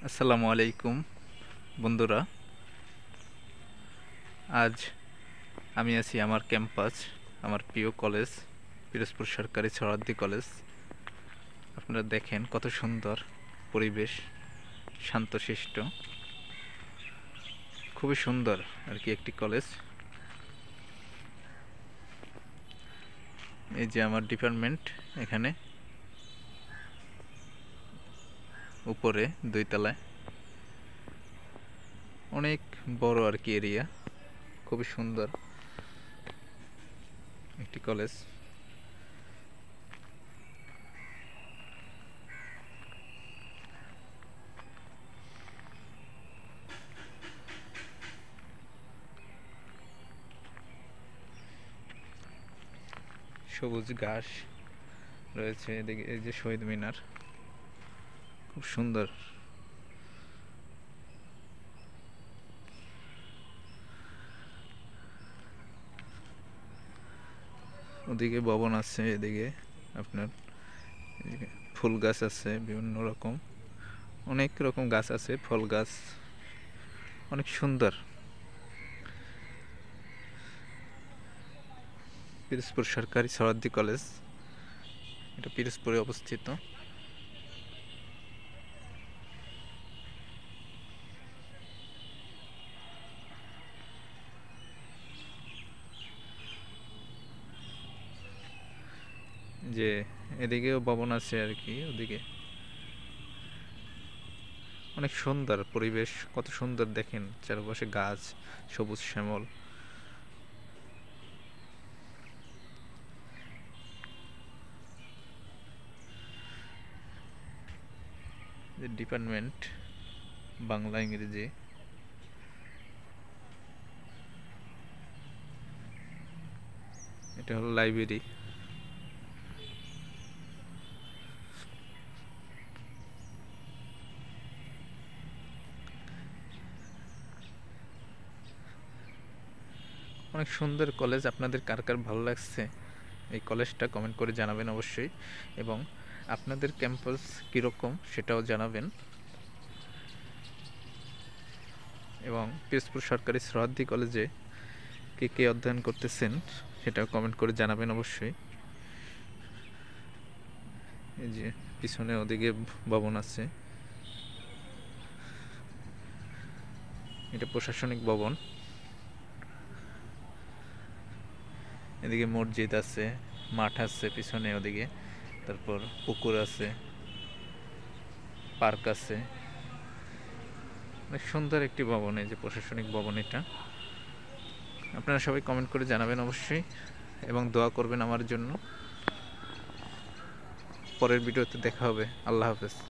আসসালামু আলাইকুম বন্ধুরা। আজ আমি আছি আমার ক্যাম্পাস, আমার প্রিয় কলেজ পিরোজপুর সরকারি সরাদ্দি কলেজ। আপনারা দেখেন কত সুন্দর পরিবেশ, শান্তশিষ্ট, খুবই সুন্দর আর কি একটি কলেজ। এই যে আমার ডিপার্টমেন্ট, এখানে উপরে 2 তলায়, অনেক বড় আর কি এরিয়া, খুবই সুন্দর একটি কলেজ। সবুজ ঘাস রয়েছে এদিকে, এই যে শহীদ মিনার, খুব সুন্দর। ওদিকে ভবন আছে, এদিকে আপনার এদিকে ফুল গাছ আছে, বিভিন্ন রকম অনেক রকম গাছ আছে, ফল গাছ, অনেক সুন্দর। পিরোজপুর সরকারি সরাদ্দি কলেজ, এটা পিরোজপুরে অবস্থিত। যে এদিকেও ভবন আছে আর কি, ওদিকে অনেক সুন্দর পরিবেশ, কত সুন্দর দেখেন, চারপাশে গাছ, সবুজ শ্যামল। যে ডিপার্টমেন্ট বাংলা ইংরেজি, এটা হলো লাইব্রেরি। অনেক সুন্দর কলেজ। আপনাদের কার কার ভালো লাগছে এই কলেজটা কমেন্ট করে জানাবেন অবশ্যই, এবং আপনাদের ক্যাম্পাস কীরকম সেটাও জানাবেন, এবং পিরোজপুর সরকারি সরাদ্দি কলেজে কে কে অধ্যয়ন করতেছেন সেটাও কমেন্ট করে জানাবেন অবশ্যই। এই যে পিছনে ওদিকে ভবন আছে, এটা প্রশাসনিক ভবন। এদিকে মসজিদ আছে, মাঠ আছে পিছনে ওদিকে, তারপর পুকুর আছে, পার্ক আছে, অনেক সুন্দর একটি ভবন। এই যে প্রশাসনিক ভবন এটা। আপনারা সবাই কমেন্ট করে জানাবেন অবশ্যই, এবং দোয়া করবেন আমার জন্য। পরের ভিডিওতে দেখা হবে। আল্লাহ হাফেজ।